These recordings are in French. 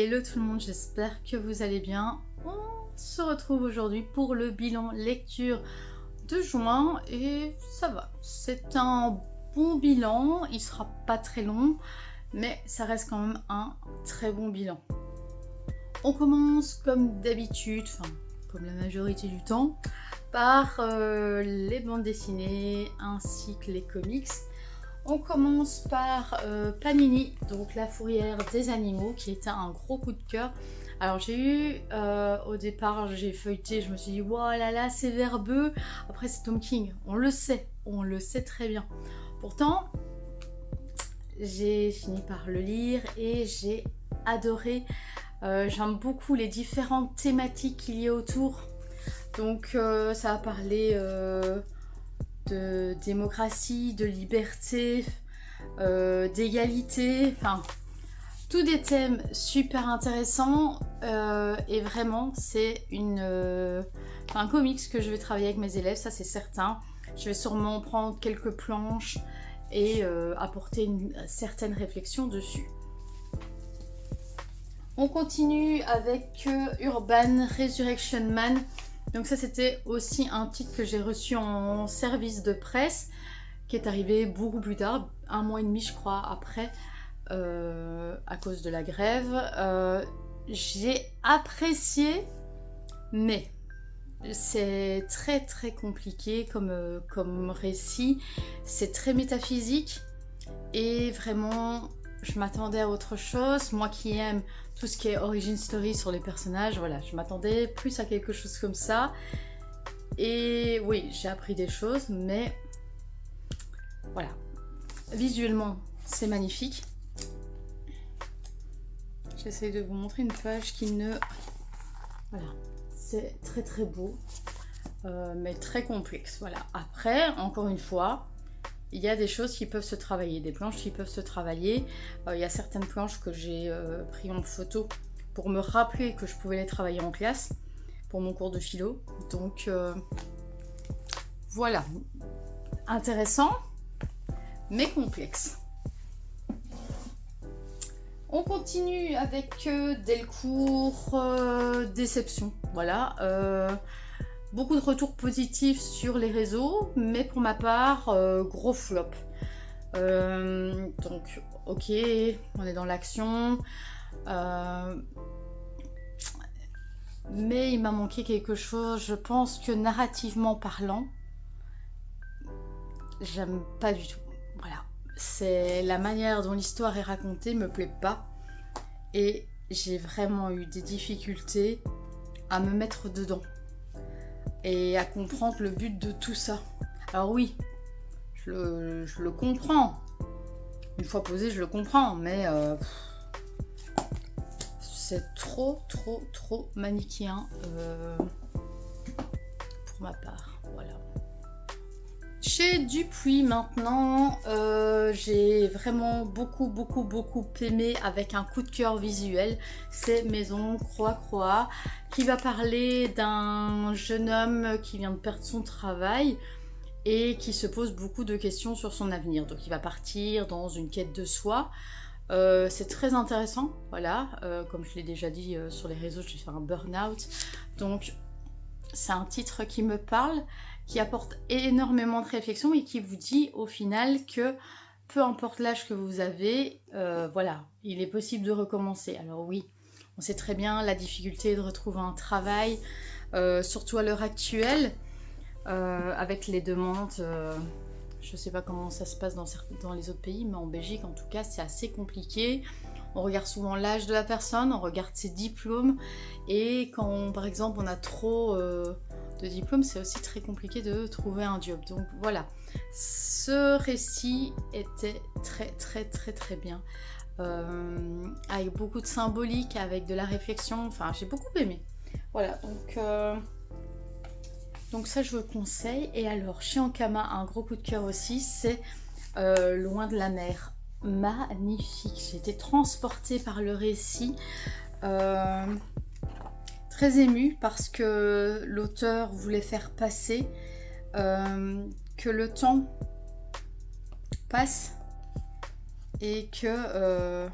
Hello tout le monde, j'espère que vous allez bien. On se retrouve aujourd'hui pour le bilan lecture de juin et ça va. C'est un bon bilan, il sera pas très long, mais ça reste quand même un très bon bilan. On commence comme d'habitude, enfin comme la majorité du temps, par les bandes dessinées ainsi que les comics. On commence par Panini, donc La Fourrière des Animaux, qui était un gros coup de cœur. Alors j'ai eu, au départ, j'ai feuilleté, je me suis dit, wow là là, c'est verbeux. Après c'est Tom King, on le sait très bien. Pourtant, j'ai fini par le lire et j'ai adoré. J'aime beaucoup les différentes thématiques qu'il y a autour. Donc ça va parler de démocratie, de liberté, d'égalité, enfin tous des thèmes super intéressants et vraiment c'est un comics que je vais travailler avec mes élèves, ça c'est certain. Je vais sûrement prendre quelques planches et apporter une certaine réflexion dessus. On continue avec Urban Resurrection Man. Donc ça c'était aussi un titre que j'ai reçu en service de presse qui est arrivé beaucoup plus tard, 1 mois et demi je crois après, à cause de la grève. J'ai apprécié, mais c'est très très compliqué comme récit, c'est très métaphysique et vraiment je m'attendais à autre chose. Moi qui aime tout ce qui est origin story sur les personnages, voilà, je m'attendais plus à quelque chose comme ça. Et oui, j'ai appris des choses, mais voilà. Visuellement, c'est magnifique. J'essaie de vous montrer une page qui ne... Voilà, c'est très très beau, mais très complexe. Voilà. Après, encore une fois, il y a des choses qui peuvent se travailler, des planches qui peuvent se travailler. Il y a certaines planches que j'ai pris en photo pour me rappeler que je pouvais les travailler en classe pour mon cours de philo. Donc voilà, intéressant mais complexe. On continue avec Delcourt, déception. Voilà. Beaucoup de retours positifs sur les réseaux, mais pour ma part, gros flop. Donc, ok, on est dans l'action. Mais il m'a manqué quelque chose. Je pense que narrativement parlant, j'aime pas du tout. Voilà. C'est la manière dont l'histoire est racontée me plaît pas. Et j'ai vraiment eu des difficultés à me mettre dedans. Et à comprendre le but de tout ça. Alors oui, je le comprends. Une fois posé, je le comprends, mais c'est trop manichéen pour ma part. Voilà. Chez Dupuis maintenant, j'ai vraiment beaucoup aimé avec un coup de cœur visuel. C'est Maison Croix-Croix, qui va parler d'un jeune homme qui vient de perdre son travail et qui se pose beaucoup de questions sur son avenir. Donc il va partir dans une quête de soi. C'est très intéressant, voilà. Comme je l'ai déjà dit sur les réseaux, j'ai fait un burn-out. Donc c'est un titre qui me parle, qui apporte énormément de réflexion et qui vous dit au final que peu importe l'âge que vous avez, voilà, il est possible de recommencer. Alors oui, on sait très bien la difficulté de retrouver un travail, surtout à l'heure actuelle, avec les demandes. Je ne sais pas comment ça se passe dans les autres pays, mais en Belgique en tout cas c'est assez compliqué. On regarde souvent l'âge de la personne, on regarde ses diplômes, et quand par exemple on a trop de diplômes, c'est aussi très compliqué de trouver un job. Donc voilà, ce récit était très bien, avec beaucoup de symbolique, avec de la réflexion, enfin j'ai beaucoup aimé. Voilà, donc ça je vous le conseille. Et alors chez Ankama, un gros coup de cœur aussi, c'est Loin de la mer. Magnifique, j'ai été transportée par le récit, très émue parce que l'auteur voulait faire passer que le temps passe et que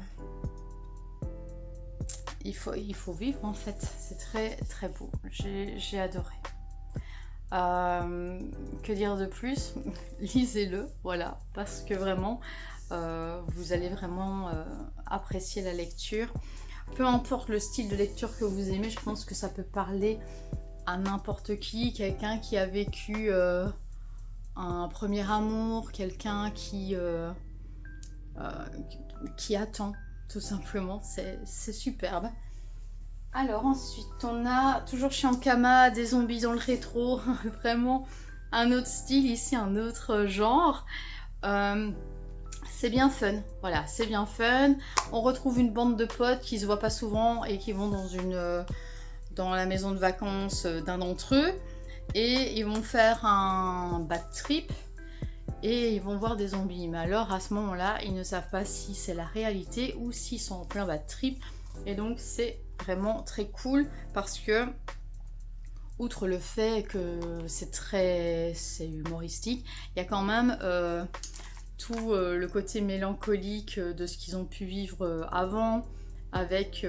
il faut vivre en fait. C'est très très beau. J'ai adoré. Que dire de plus? Lisez-le, voilà, parce que vraiment, vous allez vraiment apprécier la lecture. Peu importe le style de lecture que vous aimez, je pense que ça peut parler à n'importe qui, quelqu'un qui a vécu un premier amour, quelqu'un qui attend, tout simplement. C'est superbe. Alors ensuite, on a toujours chez Ankama des zombies dans le rétro, vraiment un autre style ici, un autre genre. C'est bien fun, voilà, c'est bien fun. On retrouve une bande de potes qui se voient pas souvent et qui vont dans la maison de vacances d'un d'entre eux et ils vont faire un bad trip et ils vont voir des zombies. Mais alors à ce moment-là, ils ne savent pas si c'est la réalité ou s'ils sont en plein bad trip. Et donc c'est vraiment très cool parce que, outre le fait que c'est humoristique, il y a quand même tout le côté mélancolique de ce qu'ils ont pu vivre avant, avec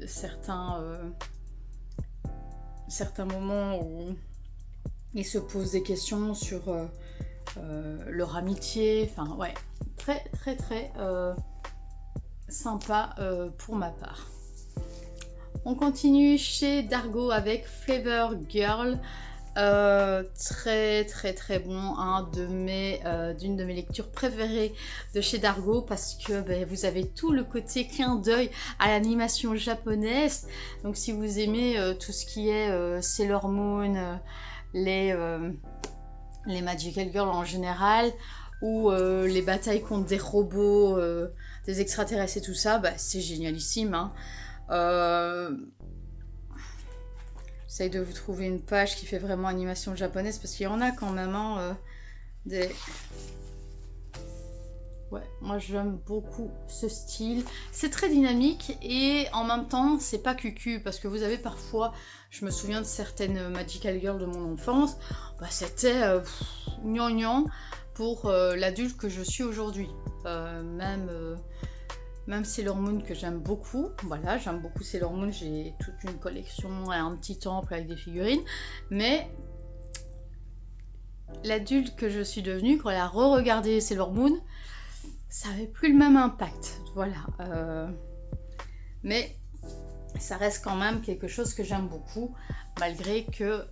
certains moments où ils se posent des questions sur leur amitié. Enfin ouais, très très très sympa pour ma part. On continue chez Dargo avec Flavor Girl. Très très très bon, d'une de mes lectures préférées de chez Dargo parce que vous avez tout le côté clin d'œil à l'animation japonaise. Donc si vous aimez tout ce qui est Sailor Moon, les Magical Girls en général, ou les batailles contre des robots, des extraterrestres et tout ça, c'est génialissime, hein. J'essaye de vous trouver une page qui fait vraiment animation japonaise parce qu'il y en a quand même des... Ouais, moi j'aime beaucoup ce style. C'est très dynamique et en même temps c'est pas cucu parce que vous avez parfois, je me souviens de certaines Magical Girls de mon enfance, c'était gnangnan pour l'adulte que je suis aujourd'hui. Même Sailor Moon que j'aime beaucoup, voilà, j'aime beaucoup Sailor Moon, j'ai toute une collection et un petit temple avec des figurines, mais l'adulte que je suis devenue, quand elle a re-regardé Sailor Moon, ça avait plus le même impact, voilà. Mais ça reste quand même quelque chose que j'aime beaucoup, malgré que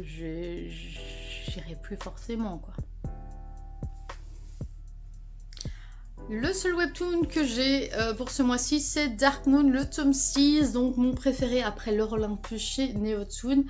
j'irai plus forcément, quoi. Le seul webtoon que j'ai pour ce mois-ci, c'est Dark Moon, le tome 6, donc mon préféré après l'Olympus chez Neotoon.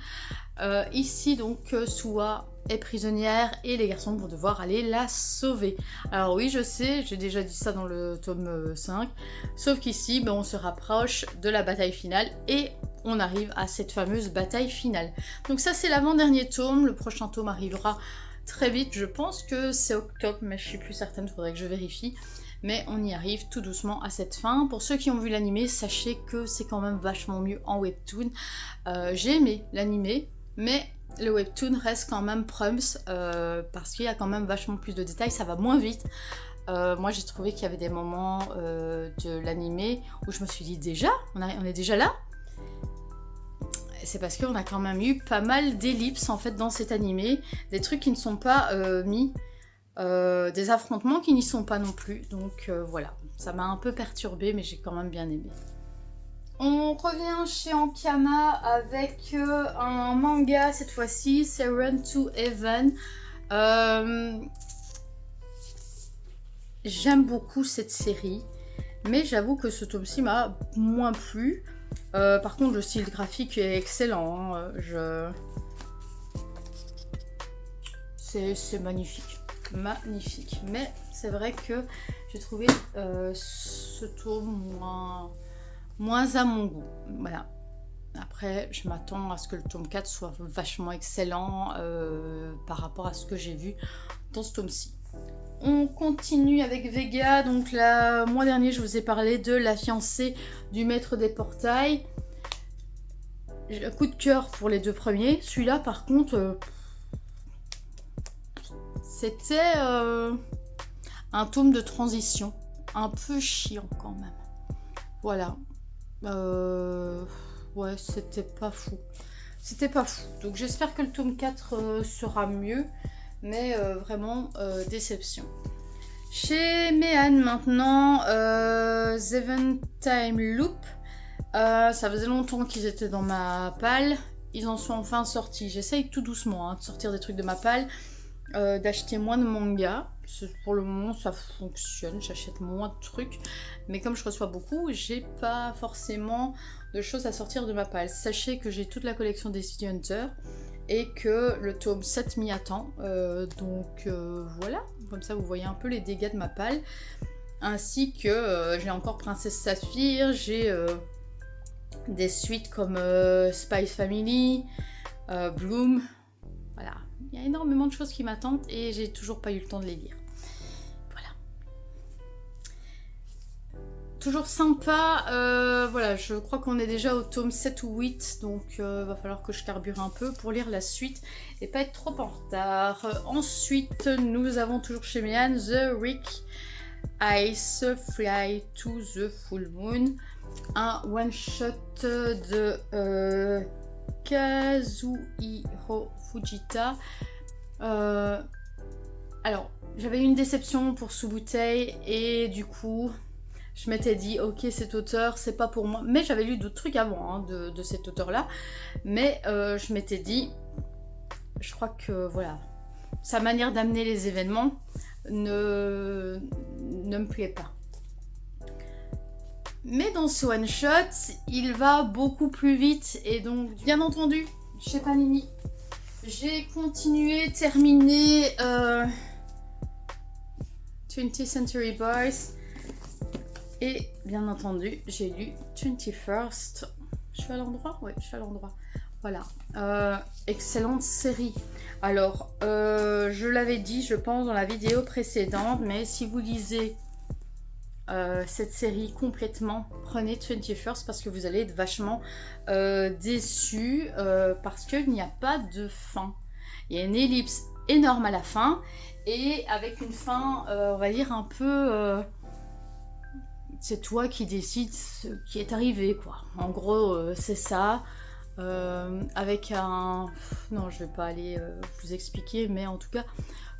Ici, donc, Suwa est prisonnière et les garçons vont devoir aller la sauver. Alors oui, je sais, j'ai déjà dit ça dans le tome 5, sauf qu'ici, on se rapproche de la bataille finale et on arrive à cette fameuse bataille finale. Donc ça, c'est l'avant-dernier tome, le prochain tome arrivera très vite, je pense que c'est octobre, mais je suis plus certaine, il faudrait que je vérifie. Mais on y arrive tout doucement à cette fin. Pour ceux qui ont vu l'animé, sachez que c'est quand même vachement mieux en webtoon. J'ai aimé l'animé, mais le webtoon reste quand même prums parce qu'il y a quand même vachement plus de détails, ça va moins vite. Moi j'ai trouvé qu'il y avait des moments de l'animé où je me suis dit déjà, on est déjà là. C'est parce qu'on a quand même eu pas mal d'ellipses en fait dans cet animé, des trucs qui ne sont pas mis. Des affrontements qui n'y sont pas non plus, donc voilà, ça m'a un peu perturbée mais j'ai quand même bien aimé. On revient chez Ankama avec un manga cette fois-ci, c'est Run to Heaven. J'aime beaucoup cette série, mais j'avoue que ce tome-ci m'a moins plu. Par contre le style graphique est excellent, hein. C'est magnifique. Magnifique, mais c'est vrai que j'ai trouvé ce tome moins à mon goût, voilà. Après je m'attends à ce que le tome 4 soit vachement excellent par rapport à ce que j'ai vu dans ce tome-ci. On continue avec Vega, donc le mois dernier je vous ai parlé de La fiancée du maître des portails. J'ai un coup de cœur pour les deux premiers, celui-là par contre... C'était un tome de transition. un peu chiant quand même. Voilà. Ouais, c'était pas fou. C'était pas fou. Donc j'espère que le tome 4 sera mieux. Mais vraiment, déception. Chez Mehan maintenant, Seven Time Loop. Ça faisait longtemps qu'ils étaient dans ma palle. Ils en sont enfin sortis. J'essaye tout doucement de sortir des trucs de ma palle. D'acheter moins de mangas. Pour le moment, ça fonctionne. J'achète moins de trucs. Mais comme je reçois beaucoup, j'ai pas forcément de choses à sortir de ma palle. Sachez que j'ai toute la collection des City Hunter et que le tome 7 m'y attend. Donc voilà. Comme ça, vous voyez un peu les dégâts de ma palle. Ainsi que j'ai encore Princesse Saphir. J'ai des suites comme Spy Family, Bloom. Voilà. Il y a énormément de choses qui m'attendent et j'ai toujours pas eu le temps de les lire. Voilà. Toujours sympa. Voilà, je crois qu'on est déjà au tome 7 ou 8. Donc va falloir que je carbure un peu pour lire la suite et pas être trop en retard. Ensuite, nous avons toujours chez Mehan The Rick Ice Fly to the Full Moon. Un one-shot de Kazuhiro Fujita. Alors, j'avais eu une déception pour Subutei et du coup, je m'étais dit, ok, cet auteur, c'est pas pour moi. Mais j'avais lu d'autres trucs avant de cet auteur-là. Mais je m'étais dit, je crois que voilà, sa manière d'amener les événements ne me plaît pas. Mais dans ce one-shot, il va beaucoup plus vite et donc, bien entendu, chez Panini, j'ai continué, terminé 20th Century Boys et bien entendu, j'ai lu 21st. Je suis à l'endroit? Oui, je suis à l'endroit. Voilà, excellente série. Alors, je l'avais dit, je pense, dans la vidéo précédente, mais si vous lisez cette série complètement, prenez 21st parce que vous allez être vachement déçus parce qu'il n'y a pas de fin. Il y a une ellipse énorme à la fin et avec une fin, on va dire un peu... c'est toi qui décides ce qui est arrivé, quoi. En gros, c'est ça. Avec un... Non, je vais pas aller vous expliquer, mais en tout cas,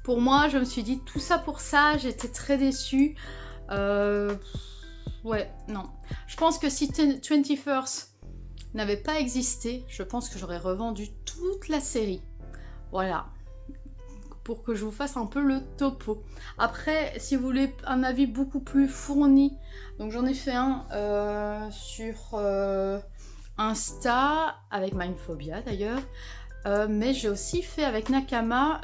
pour moi, je me suis dit tout ça pour ça, j'étais très déçue. Ouais, non. Je pense que si 21st n'avait pas existé, je pense que j'aurais revendu toute la série. Voilà. Pour que je vous fasse un peu le topo. Après, si vous voulez un avis beaucoup plus fourni, donc j'en ai fait un sur Insta, avec Mindphobia d'ailleurs, mais j'ai aussi fait avec Nakama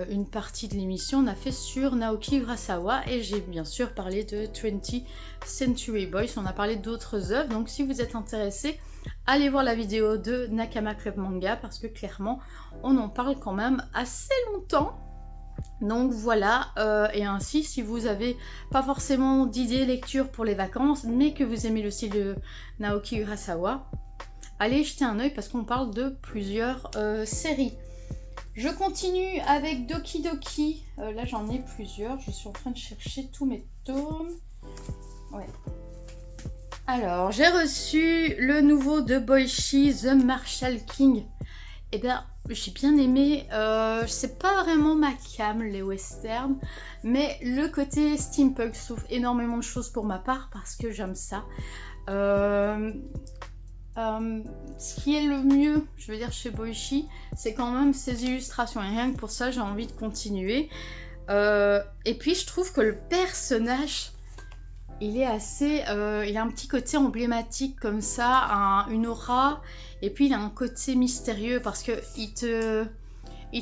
une partie de l'émission, on a fait sur Naoki Urasawa et j'ai bien sûr parlé de 20th Century Boys, on a parlé d'autres œuvres, donc si vous êtes intéressé, allez voir la vidéo de Nakama Club Manga parce que clairement on en parle quand même assez longtemps. Donc voilà, et ainsi si vous avez pas forcément d'idées lecture pour les vacances mais que vous aimez le style de Naoki Urasawa, allez jeter un œil parce qu'on parle de plusieurs séries. Je continue avec Doki Doki, là j'en ai plusieurs, je suis en train de chercher tous mes tomes. Ouais. Alors, j'ai reçu le nouveau de Boichi, The Marshall King. Eh bien, j'ai bien aimé, c'est pas vraiment ma came, les westerns, mais le côté steampunk s'ouvre énormément de choses pour ma part parce que j'aime ça. Ce qui est le mieux, je veux dire, chez Boichi, c'est quand même ses illustrations. Et rien que pour ça, j'ai envie de continuer. Et puis, je trouve que le personnage, il est assez... il a un petit côté emblématique comme ça, une aura. Et puis, il a un côté mystérieux parce qu'il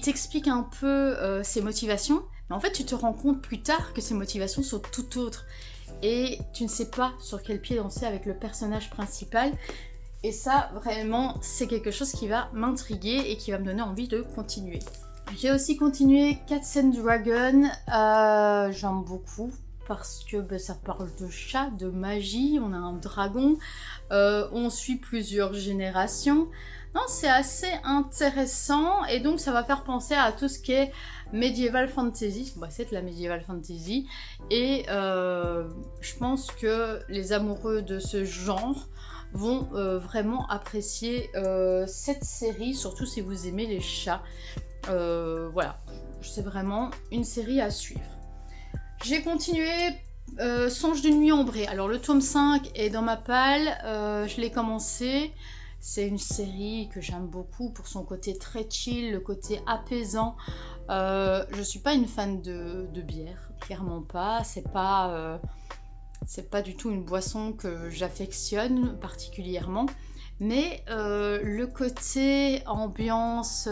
t'explique un peu ses motivations. Mais en fait, tu te rends compte plus tard que ses motivations sont tout autres. Et tu ne sais pas sur quel pied danser avec le personnage principal. Et ça, vraiment, c'est quelque chose qui va m'intriguer et qui va me donner envie de continuer. J'ai aussi continué Cats and Dragon. J'aime beaucoup parce que ça parle de chat, de magie. On a un dragon. On suit plusieurs générations. Non, c'est assez intéressant et donc ça va faire penser à tout ce qui est medieval fantasy. Bah, c'est de la medieval fantasy et je pense que les amoureux de ce genre vont vraiment apprécier cette série, surtout si vous aimez les chats. Voilà, c'est vraiment une série à suivre. J'ai continué Songe d'une nuit ombrée. Alors le tome 5 est dans ma palle, je l'ai commencé. C'est une série que j'aime beaucoup pour son côté très chill, le côté apaisant. Je suis pas une fan de bière, clairement pas. C'est pas du tout une boisson que j'affectionne particulièrement. Mais le côté ambiance,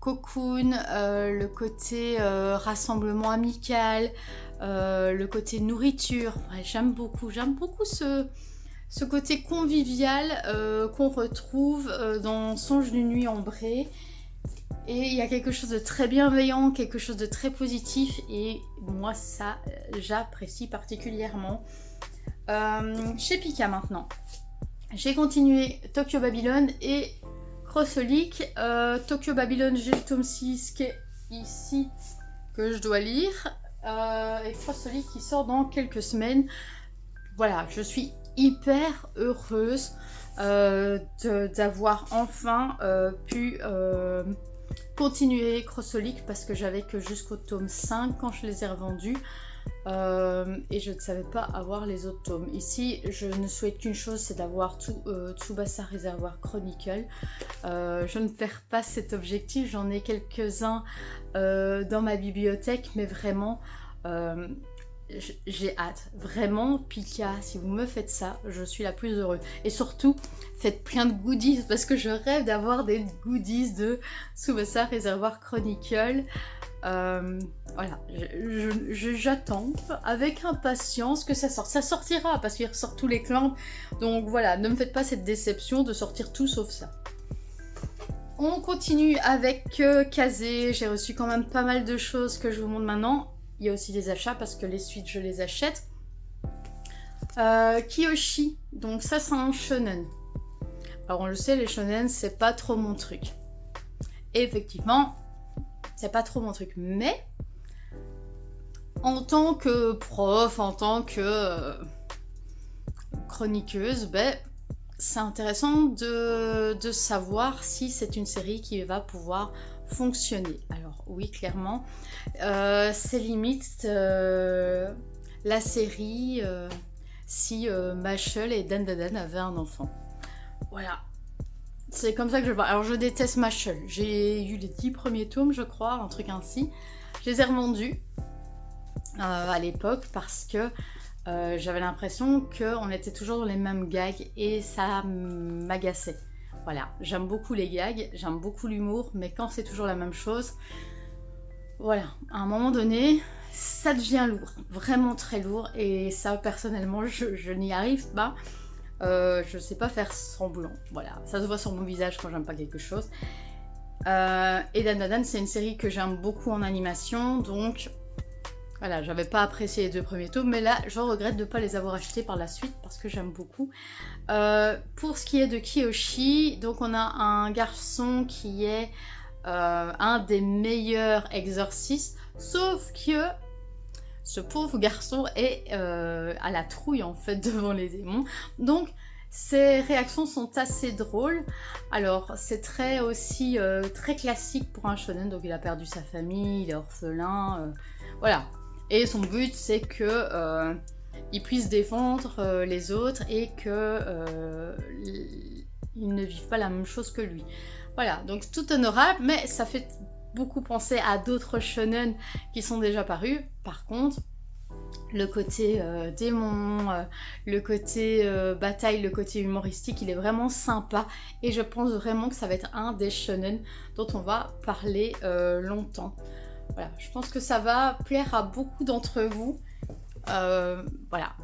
cocoon, le côté rassemblement amical, le côté nourriture, ouais, j'aime beaucoup ce côté convivial qu'on retrouve dans Songe d'une nuit ombrée. Et il y a quelque chose de très bienveillant, quelque chose de très positif, et moi ça j'apprécie particulièrement. Chez Pika maintenant, j'ai continué Tokyo Babylon et Crossolik. Tokyo Babylon, j'ai le tome 6 qui est ici que je dois lire, et Crossolik qui sort dans quelques semaines. Voilà, je suis hyper heureuse d'avoir enfin pu continuer Crossolik parce que j'avais que jusqu'au tome 5 quand je les ai revendus et je ne savais pas avoir les autres tomes. Ici, je ne souhaite qu'une chose, c'est d'avoir Tsubasa Reservoir Chronicle. Je ne perds pas cet objectif, j'en ai quelques-uns dans ma bibliothèque, mais vraiment... j'ai hâte, vraiment. Pika, si vous me faites ça, je suis la plus heureuse. Et surtout, faites plein de goodies, parce que je rêve d'avoir des goodies de Tsubasa Reservoir Chronicle. Voilà, j'attends avec impatience que ça sorte. Ça sortira, parce qu'il ressort tous les clans. Donc voilà, ne me faites pas cette déception de sortir tout sauf ça. On continue avec Kazé. J'ai reçu quand même pas mal de choses que je vous montre maintenant. Il y a aussi des achats parce que les suites je les achète. Kiyoshi, donc ça c'est un shonen. Alors on le sait, les shonen c'est pas trop mon truc. Et effectivement, c'est pas trop mon truc. Mais en tant que prof, en tant que chroniqueuse, ben, c'est intéressant de savoir si c'est une série qui va pouvoir fonctionner. Alors oui, clairement, c'est limite la série si Machel et Dandadan avaient un enfant. Voilà, c'est comme ça que je vois. Alors je déteste Machel, j'ai eu les 10 premiers tomes je crois, un truc ainsi. Je les ai revendus à l'époque parce que j'avais l'impression qu'on était toujours dans les mêmes gags et ça m'agaçait. Voilà, j'aime beaucoup les gags, j'aime beaucoup l'humour, mais quand c'est toujours la même chose, voilà, à un moment donné, ça devient lourd, vraiment très lourd, et ça, personnellement, je n'y arrive pas. Je sais pas faire semblant, voilà, ça se voit sur mon visage quand j'aime pas quelque chose. Et Dandadan, c'est une série que j'aime beaucoup en animation, donc voilà, j'avais pas apprécié les 2 premiers tomes, mais là, je regrette de ne pas les avoir achetés par la suite parce que j'aime beaucoup. Pour ce qui est de Kiyoshi, donc on a un garçon qui est un des meilleurs exorcistes, sauf que ce pauvre garçon est à la trouille en fait devant les démons. Donc ses réactions sont assez drôles. Alors c'est très classique pour un shonen, donc il a perdu sa famille, il est orphelin, voilà. Et son but, c'est que il puisse défendre les autres et que ils ne vivent pas la même chose que lui. Voilà, donc tout honorable, mais ça fait beaucoup penser à d'autres shonen qui sont déjà parus. Par contre, le côté démon, le côté bataille, le côté humoristique, il est vraiment sympa. Et je pense vraiment que ça va être un des shonen dont on va parler longtemps. Voilà, je pense que ça va plaire à beaucoup d'entre vous. Voilà.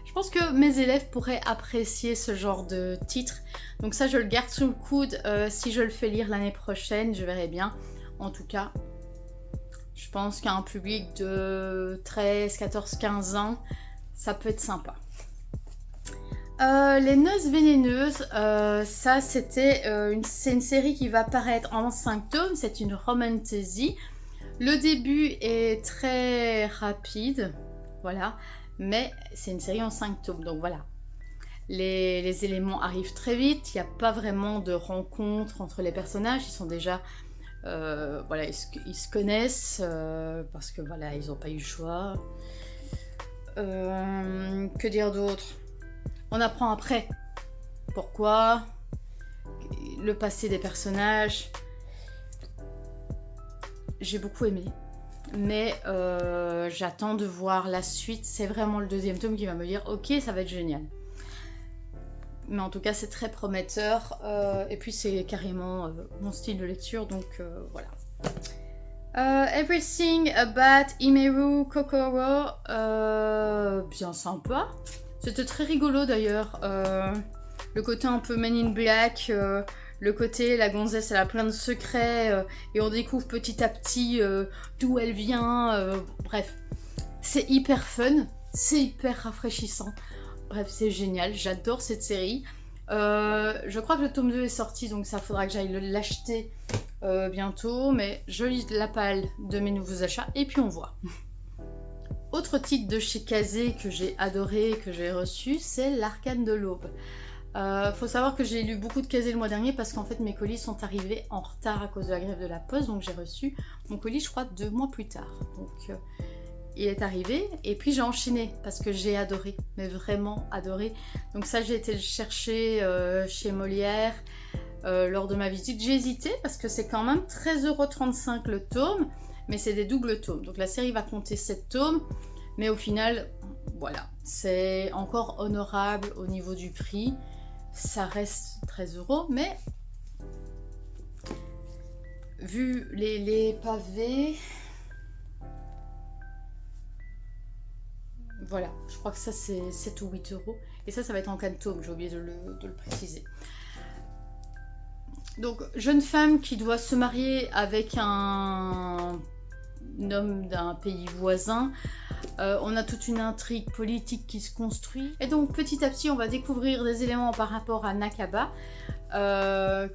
Je pense que mes élèves pourraient apprécier ce genre de titre. Donc ça, je le garde sous le coude. Si je le fais lire l'année prochaine, je verrai bien. En tout cas, je pense qu'à un public de 13, 14, 15 ans, ça peut être sympa. Les Noces Vénéneuses, ça c'est une série qui va paraître en 5 tomes, c'est une romantasy. Le début est très rapide, voilà, mais c'est une série en 5 tomes, donc voilà. Les éléments arrivent très vite, il n'y a pas vraiment de rencontre entre les personnages, ils sont déjà... voilà, ils se connaissent, parce que voilà, ils n'ont pas eu le choix. Que dire d'autre? On apprend après pourquoi, le passé des personnages. J'ai beaucoup aimé, mais j'attends de voir la suite. C'est vraiment le 2e tome qui va me dire ok, ça va être génial. Mais en tout cas, c'est très prometteur. Et puis, c'est carrément mon style de lecture, donc voilà. Everything About Imeru Kokoro, bien sympa. C'était très rigolo d'ailleurs. Le côté un peu Men in Black, le côté la gonzesse elle a plein de secrets et on découvre petit à petit d'où elle vient. Bref, c'est hyper fun, c'est hyper rafraîchissant. Bref, c'est génial, j'adore cette série. Je crois que le tome 2 est sorti, donc ça faudra que j'aille l'acheter bientôt. Mais je lis la palle de mes nouveaux achats et puis on voit. Autre titre de chez Kazé que j'ai adoré, que j'ai reçu, c'est L'Arcane de l'Aube. Faut savoir que j'ai lu beaucoup de Kazé le mois dernier parce qu'en fait mes colis sont arrivés en retard à cause de la grève de la poste, donc j'ai reçu mon colis je crois 2 mois plus tard. Donc il est arrivé et puis j'ai enchaîné parce que j'ai adoré, mais vraiment adoré. Donc ça j'ai été le chercher chez Molière lors de ma visite. J'ai hésité parce que c'est quand même 13,35 € le tome, mais c'est des doubles tomes. Donc la série va compter 7 tomes, mais au final, voilà, c'est encore honorable au niveau du prix. Ça reste 13 €, mais vu les pavés... Voilà, je crois que ça c'est 7 ou 8 €. Et ça va être en 4 tomes, j'ai oublié de le préciser. Donc, jeune femme qui doit se marier avec un homme d'un pays voisin. On a toute une intrigue politique qui se construit. Et donc, petit à petit, on va découvrir des éléments par rapport à Nakaba,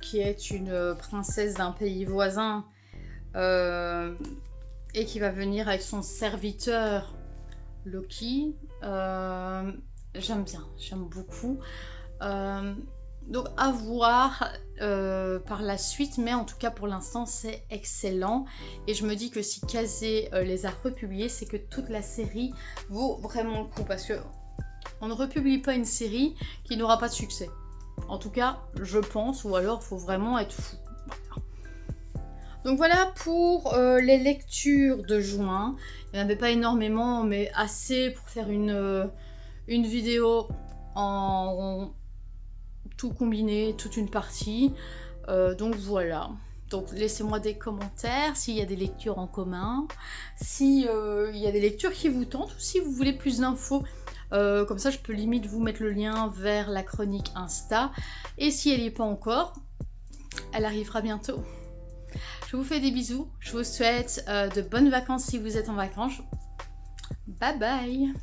qui est une princesse d'un pays voisin, et qui va venir avec son serviteur Loki. J'aime bien, j'aime beaucoup. Donc à voir par la suite, mais en tout cas pour l'instant c'est excellent. Et je me dis que si Kazé les a republiés, c'est que toute la série vaut vraiment le coup. Parce que on ne republie pas une série qui n'aura pas de succès. En tout cas, je pense, ou alors il faut vraiment être fou. Voilà. Donc voilà pour les lectures de juin. Il n'y en avait pas énormément, mais assez pour faire une vidéo en tout combiné, toute une partie. Donc voilà. Donc laissez-moi des commentaires s'il y a des lectures en commun, s'il y a des lectures qui vous tentent, ou si vous voulez plus d'infos. Comme ça, je peux limite vous mettre le lien vers la chronique Insta. Et si elle n'y est pas encore, elle arrivera bientôt. Je vous fais des bisous. Je vous souhaite de bonnes vacances si vous êtes en vacances. Bye bye!